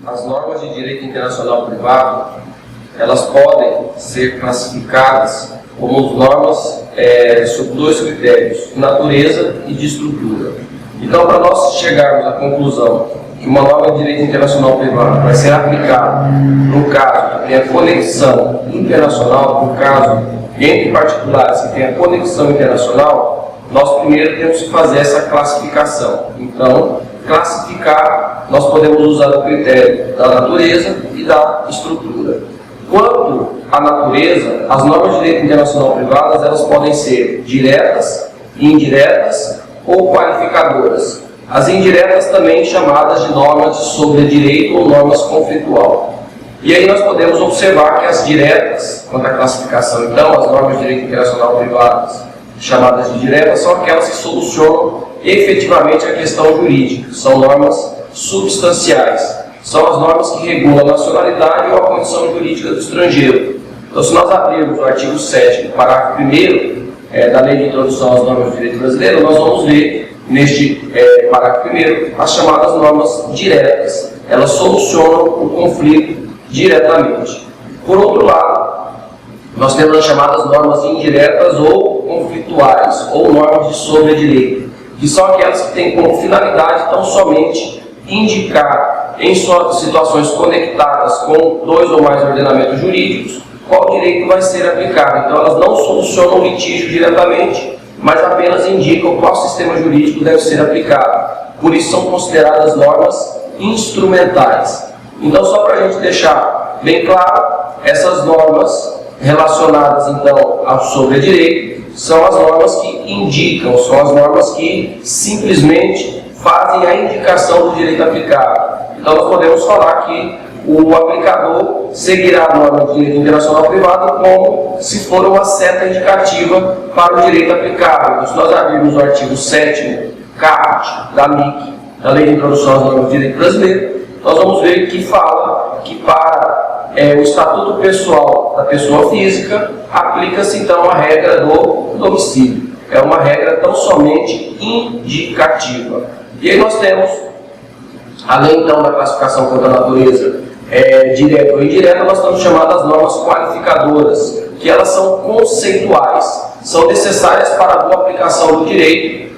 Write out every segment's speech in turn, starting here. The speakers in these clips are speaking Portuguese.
As normas de direito internacional privado, elas podem ser classificadas como normas sob dois critérios, de natureza e de estrutura. Então, para nós chegarmos à conclusão que uma norma de direito internacional privado vai ser aplicada no caso que tenha conexão internacional, no caso entre particulares que tenha conexão internacional, nós primeiro temos que fazer essa classificação. Então, classificar, nós podemos usar o critério da natureza e da estrutura. Quanto à natureza, as normas de direito internacional privadas, elas podem ser diretas, indiretas ou qualificadoras. As indiretas também chamadas de normas de sobredireito ou normas conflitual. E aí nós podemos observar que as diretas, quanto à classificação, então, as normas de direito internacional privadas, chamadas de diretas, são aquelas que solucionam efetivamente a questão jurídica, são normas substanciais, são as normas que regulam a nacionalidade ou a condição jurídica do estrangeiro. Então, se nós abrirmos o artigo 7º, parágrafo 1º da Lei de Introdução às Normas de Direito Brasileiro, nós vamos ver neste parágrafo 1º as chamadas normas diretas. Elas solucionam o conflito diretamente. Por outro lado, nós temos as chamadas normas indiretas ou conflituais, ou normas de sobredireito, que são aquelas que têm como finalidade tão somente indicar em suas situações conectadas com dois ou mais ordenamentos jurídicos qual direito vai ser aplicado. Então, elas não solucionam o litígio diretamente, mas apenas indicam qual sistema jurídico deve ser aplicado. Por isso são consideradas normas instrumentais. Então, só para a gente deixar bem claro, essas normas relacionadas então ao sobredireito são as normas que indicam, são as normas que simplesmente fazem a indicação do direito aplicado. Então, nós podemos falar que o aplicador seguirá a norma de direito internacional privado como se for uma seta indicativa para o direito aplicável. Então, se nós abrirmos o artigo 7º, caput da LIC, da Lei de Introdução às Normas de Direito Brasileiro, nós vamos ver que fala que para o estatuto pessoal da pessoa física aplica-se então a regra do domicílio. É uma regra tão somente indicativa. E aí nós temos, além então da classificação quanto à natureza direta ou indireta, nós temos chamadas normas qualificadoras, que elas são conceituais, são necessárias para a boa aplicação do direito,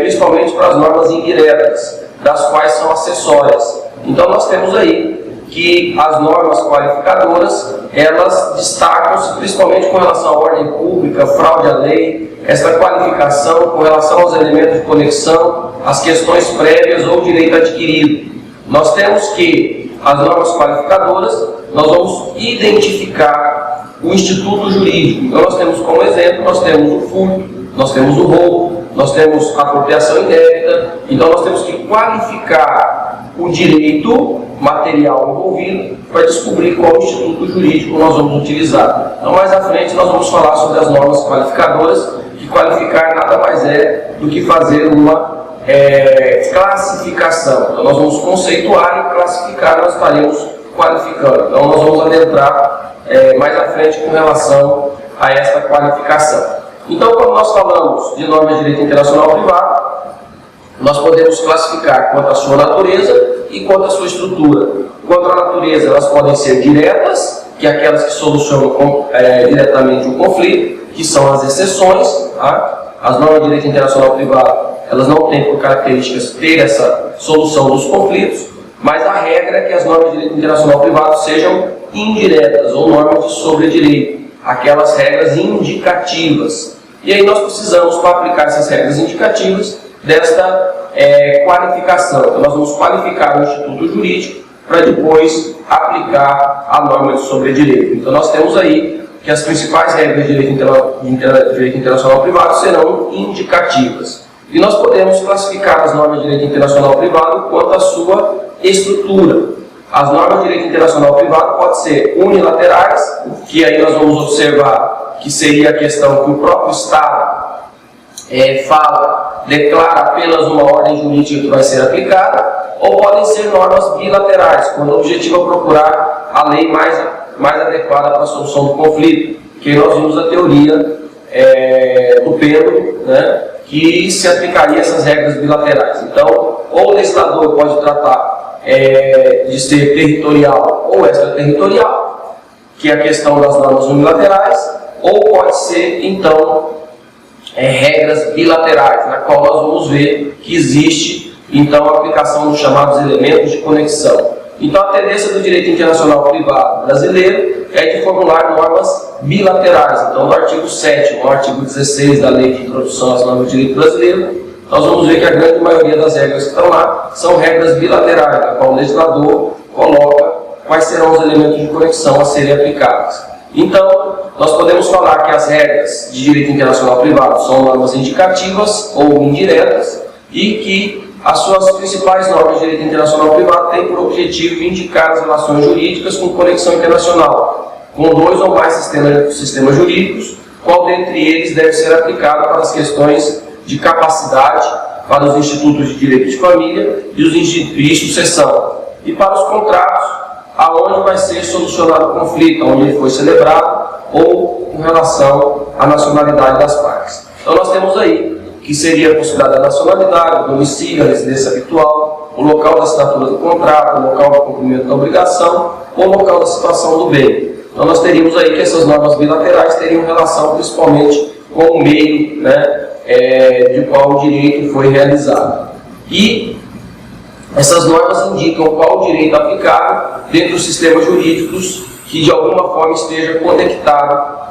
principalmente para as normas indiretas, das quais são acessórias. Então nós temos aí que as normas qualificadoras, elas destacam-se principalmente com relação à ordem pública, fraude à lei, essa qualificação com relação aos elementos de conexão, as questões prévias ou direito adquirido. Nós temos que as normas qualificadoras, nós vamos identificar o instituto jurídico. Então nós temos como exemplo, nós temos o furto, nós temos o roubo, nós temos a apropriação indébita. Então nós temos que qualificar o direito material envolvido para descobrir qual instituto jurídico nós vamos utilizar. Então mais à frente nós vamos falar sobre as normas qualificadoras, que qualificar nada mais é do que fazer uma classificação. Então nós vamos conceituar e classificar, nós estaremos qualificando. Então nós vamos adentrar mais à frente com relação a esta qualificação. Então, quando nós falamos de normas de direito internacional privado, nós podemos classificar quanto à sua natureza e quanto à sua estrutura. Quanto à natureza, elas podem ser diretas, que é aquelas que solucionam diretamente o conflito, que são as exceções. Tá? As normas de direito internacional privado, elas não têm por características ter essa solução dos conflitos, mas a regra é que as normas de direito internacional privado sejam indiretas ou normas de sobredireito, aquelas regras indicativas. E aí nós precisamos, para aplicar essas regras indicativas, desta qualificação. Então nós vamos qualificar o instituto jurídico para depois aplicar a norma de sobredireito. Então nós temos aí que as principais regras de direito internacional privado serão indicativas. E nós podemos classificar as normas de direito internacional privado quanto à sua estrutura. As normas de direito internacional privado podem ser unilaterais, que aí nós vamos observar que seria a questão que o próprio Estado declara apenas uma ordem jurídica que vai ser aplicada, ou podem ser normas bilaterais, quando o objetivo é procurar a lei mais adequada para a solução do conflito, que nós vimos a teoria do pêndulo, que se aplicaria essas regras bilaterais. Então, ou o legislador pode tratar de ser territorial ou extraterritorial, que é a questão das normas unilaterais, ou pode ser, então, regras bilaterais, na qual nós vamos ver que existe, então, a aplicação dos chamados elementos de conexão. Então, a tendência do direito internacional privado brasileiro é de formular normas bilaterais. Então, no artigo 7º, no artigo 16 da Lei de Introdução às Normas do Direito Brasileiro, nós vamos ver que a grande maioria das regras que estão lá são regras bilaterais, na qual o legislador coloca quais serão os elementos de conexão a serem aplicados. Então, nós podemos falar que as regras de direito internacional privado são normas indicativas ou indiretas e que as suas principais normas de direito internacional privado têm por objetivo indicar as relações jurídicas com conexão internacional, com dois ou mais sistemas jurídicos, qual dentre eles deve ser aplicado para as questões de capacidade, para os institutos de direito de família e os institutos de sucessão, e para os contratos, aonde vai ser solucionado o conflito, onde ele foi celebrado, ou com relação à nacionalidade das partes. Então nós temos aí que seria considerada a nacionalidade, o domicílio, a residência habitual, o local da assinatura do contrato, o local do cumprimento da obrigação, ou o local da situação do bem. Então nós teríamos aí que essas normas bilaterais teriam relação principalmente com o meio, de qual o direito foi realizado. E essas normas indicam qual o direito aplicável dentro dos sistemas jurídicos que de alguma forma esteja conectado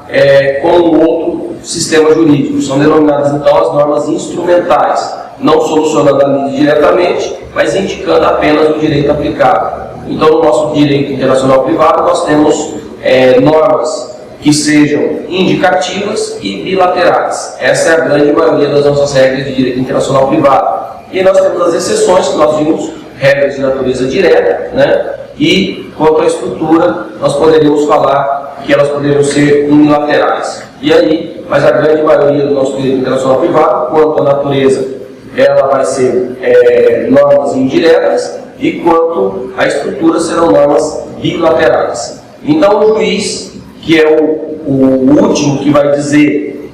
com o outro sistema jurídico. São denominadas então as normas instrumentais, não solucionando a lide diretamente, mas indicando apenas o direito aplicável. Então, no nosso direito internacional privado, nós temos normas que sejam indicativas e bilaterais. Essa é a grande maioria das nossas regras de direito internacional privado. E nós temos as exceções que nós vimos, regras de natureza direta, e quanto à estrutura, nós poderíamos falar que elas poderiam ser unilaterais. E aí, mas a grande maioria do nosso direito internacional privado, quanto à natureza, ela vai ser normas indiretas, e quanto à estrutura serão normas bilaterais. Então, o juiz, que é o último que vai dizer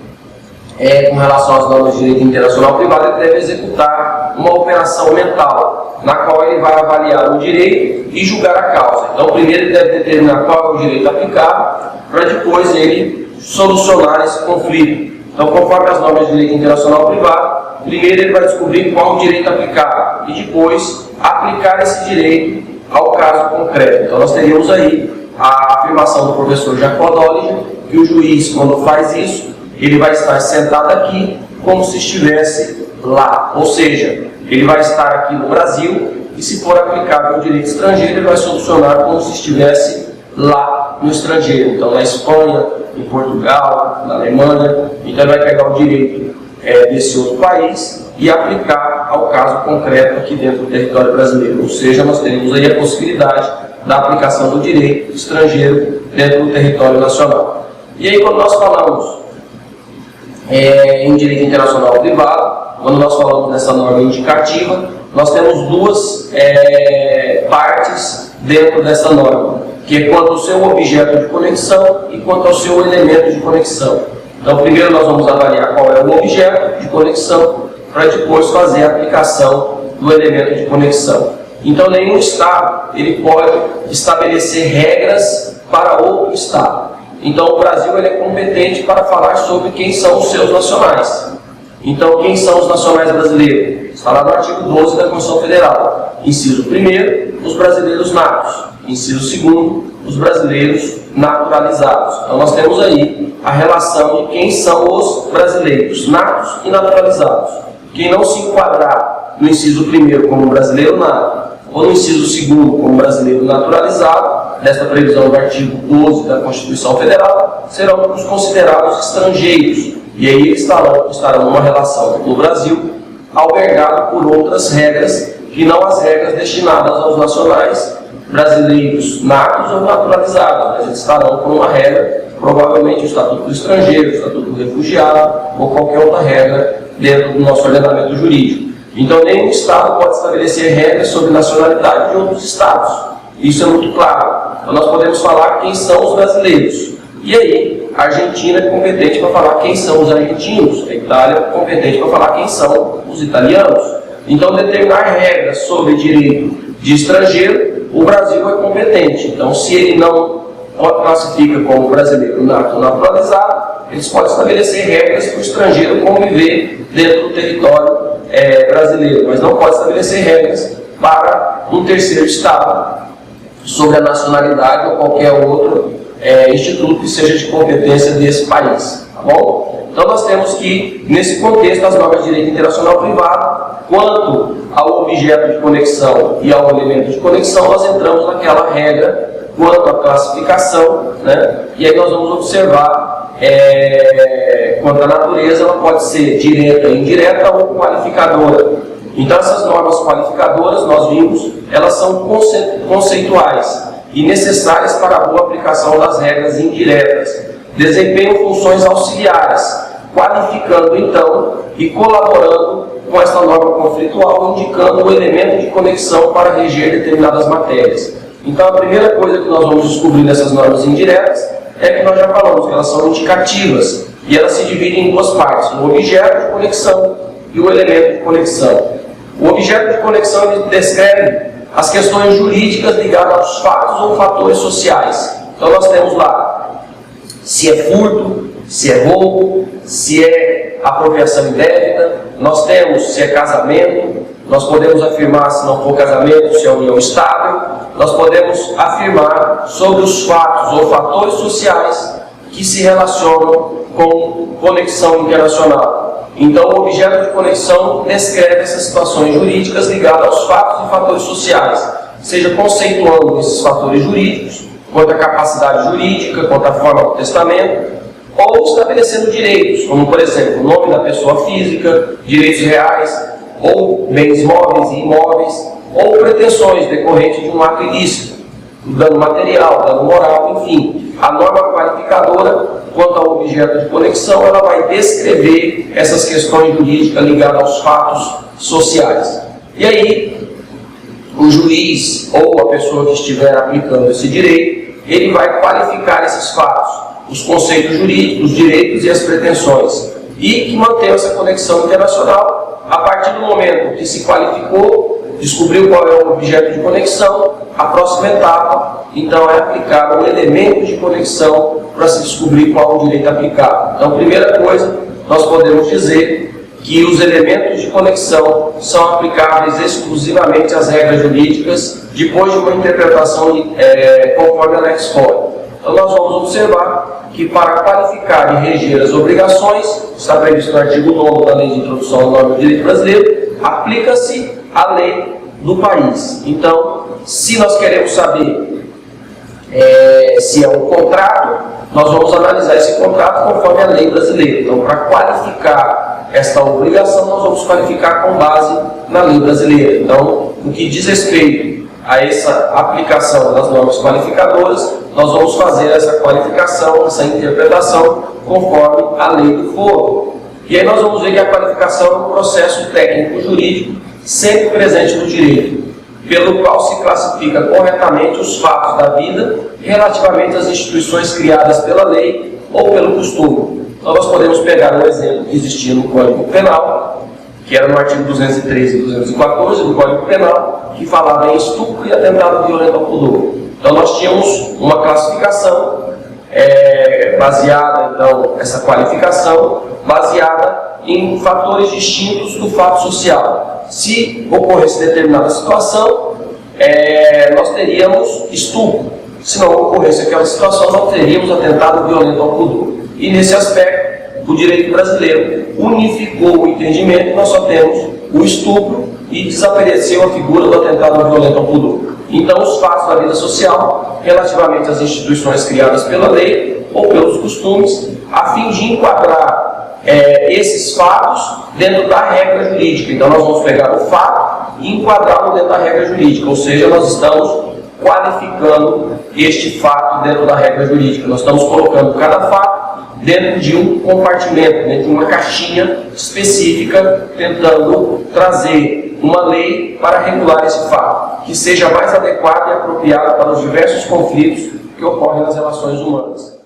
com relação às normas de direito internacional privado, ele deve executar uma operação mental, na qual ele vai avaliar o direito e julgar a causa. Então, primeiro ele deve determinar qual é o direito aplicável, para depois ele solucionar esse conflito. Então, conforme as normas de direito internacional privado, primeiro ele vai descobrir qual o direito aplicável e depois aplicar esse direito ao caso concreto. Então, nós teríamos aí a afirmação do professor Jacob Dollinger, que o juiz, quando faz isso, ele vai estar sentado aqui como se estivesse lá. Ou seja, ele vai estar aqui no Brasil e, se for aplicável o direito estrangeiro, ele vai solucionar como se estivesse lá no estrangeiro. Então, na Espanha, em Portugal, na Alemanha. Então, ele vai pegar o direito desse outro país e aplicar ao caso concreto aqui dentro do território brasileiro. Ou seja, nós teremos aí a possibilidade da aplicação do direito estrangeiro dentro do território nacional. E aí, quando nós falamos em direito internacional privado, quando nós falamos nessa norma indicativa, nós temos duas partes dentro dessa norma, que é quanto ao seu objeto de conexão e quanto ao seu elemento de conexão. Então, primeiro nós vamos avaliar qual é o objeto de conexão, para depois fazer a aplicação do elemento de conexão. Então, nenhum Estado ele pode estabelecer regras para outro Estado. Então, o Brasil ele é competente para falar sobre quem são os seus nacionais. Então, quem são os nacionais brasileiros? Está lá no artigo 12 da Constituição Federal. Inciso 1º, os brasileiros natos. Inciso 2º, os brasileiros naturalizados. Então, nós temos aí a relação de quem são os brasileiros natos e naturalizados. Quem não se enquadrar no inciso 1º como brasileiro nato, ou no inciso 2º como brasileiro naturalizado, desta previsão do artigo 12 da Constituição Federal, serão os considerados estrangeiros. E aí eles estarão numa relação no Brasil, albergado por outras regras, que não as regras destinadas aos nacionais brasileiros natos ou naturalizados, mas eles estarão com uma regra, provavelmente o Estatuto do Estrangeiro, o Estatuto do Refugiado, ou qualquer outra regra dentro do nosso ordenamento jurídico. Então, nenhum Estado pode estabelecer regras sobre nacionalidade de outros Estados. Isso é muito claro. Então, nós podemos falar quem são os brasileiros. E aí, a Argentina é competente para falar quem são os argentinos. A Itália é competente para falar quem são os italianos. Então, determinar regras sobre direito de estrangeiro, o Brasil é competente. Então, se ele não classifica como brasileiro nato naturalizado, eles podem estabelecer regras para o estrangeiro conviver dentro do território brasileiro, mas não pode estabelecer regras para um terceiro estado sobre a nacionalidade ou qualquer outro instituto que seja de competência desse país, tá bom? Então nós temos que, nesse contexto, as normas de direito internacional privado, quanto ao objeto de conexão e ao elemento de conexão, nós entramos naquela regra quanto à classificação, né? E aí nós vamos observar quanto à natureza, ela pode ser direta, indireta ou qualificadora. Então essas normas qualificadoras, nós vimos, elas são conceituais e necessárias para a boa aplicação das regras indiretas. Desempenham funções auxiliares, qualificando então e colaborando com esta norma conflitual, indicando o elemento de conexão para reger determinadas matérias. Então a primeira coisa que nós vamos descobrir nessas normas indiretas é que nós já falamos que elas são indicativas e elas se dividem em duas partes, o objeto de conexão e o elemento de conexão. O objeto de conexão ele descreve as questões jurídicas ligadas aos fatos ou fatores sociais. Então nós temos lá se é furto, se é roubo, se é apropriação indébita, nós temos se é casamento, nós podemos afirmar se não for casamento, se é união estável, nós podemos afirmar sobre os fatos ou fatores sociais que se relacionam com conexão internacional. Então o objeto de conexão descreve essas situações jurídicas ligadas aos fatos e fatores sociais, seja conceituando esses fatores jurídicos, quanto à capacidade jurídica, quanto à forma do testamento, ou estabelecendo direitos, como, por exemplo, o nome da pessoa física, direitos reais, ou bens móveis e imóveis, ou pretensões decorrentes de um ato ilícito, dano material, dano moral, enfim. A norma qualificadora, quanto ao objeto de conexão, ela vai descrever essas questões jurídicas ligadas aos fatos sociais. E aí, o juiz ou a pessoa que estiver aplicando esse direito, ele vai qualificar esses fatos, os conceitos jurídicos, os direitos e as pretensões, e que mantém essa conexão internacional. A partir do momento que se qualificou, descobriu qual é o objeto de conexão, a próxima etapa, então, é aplicar um elemento de conexão para se descobrir qual o direito aplicado. Então, primeira coisa, nós podemos dizer que os elementos de conexão são aplicáveis exclusivamente às regras jurídicas depois de uma interpretação conforme a Lex Fori. Então nós vamos observar que para qualificar e reger as obrigações, está previsto no artigo 9º da Lei de Introdução à Norma do Direito Brasileiro, aplica-se a lei do país. Então, se nós queremos saber se é um contrato, nós vamos analisar esse contrato conforme a lei brasileira. Então, para qualificar esta obrigação, nós vamos qualificar com base na lei brasileira. Então, no que diz respeito a essa aplicação das normas qualificadoras, nós vamos fazer essa qualificação, essa interpretação, conforme a lei do foro. E aí nós vamos ver que a qualificação é um processo técnico-jurídico sempre presente no direito, pelo qual se classifica corretamente os fatos da vida relativamente às instituições criadas pela lei ou pelo costume. Então nós podemos pegar um exemplo que existia no Código Penal, que era no artigo 213 e 214 do Código Penal, que falava em estupro e atentado violento ao pudor. Então nós tínhamos uma classificação baseada, então, essa qualificação baseada em fatores distintos do fato social. Se ocorresse determinada situação, nós teríamos estupro. Se não ocorresse aquela situação, nós teríamos atentado violento ao pudor. E nesse aspecto, o direito brasileiro unificou o entendimento e nós só temos o estupro e desapareceu a figura do atentado violento ao pudor. Então, os fatos da vida social, relativamente às instituições criadas pela lei ou pelos costumes, a fim de enquadrar esses fatos dentro da regra jurídica. Então, nós vamos pegar o fato e enquadrá-lo dentro da regra jurídica, ou seja, nós estamos qualificando este fato dentro da regra jurídica. Nós estamos colocando cada fato dentro de um compartimento, dentro de uma caixinha específica, tentando trazer uma lei para regular esse fato, que seja mais adequada e apropriada para os diversos conflitos que ocorrem nas relações humanas.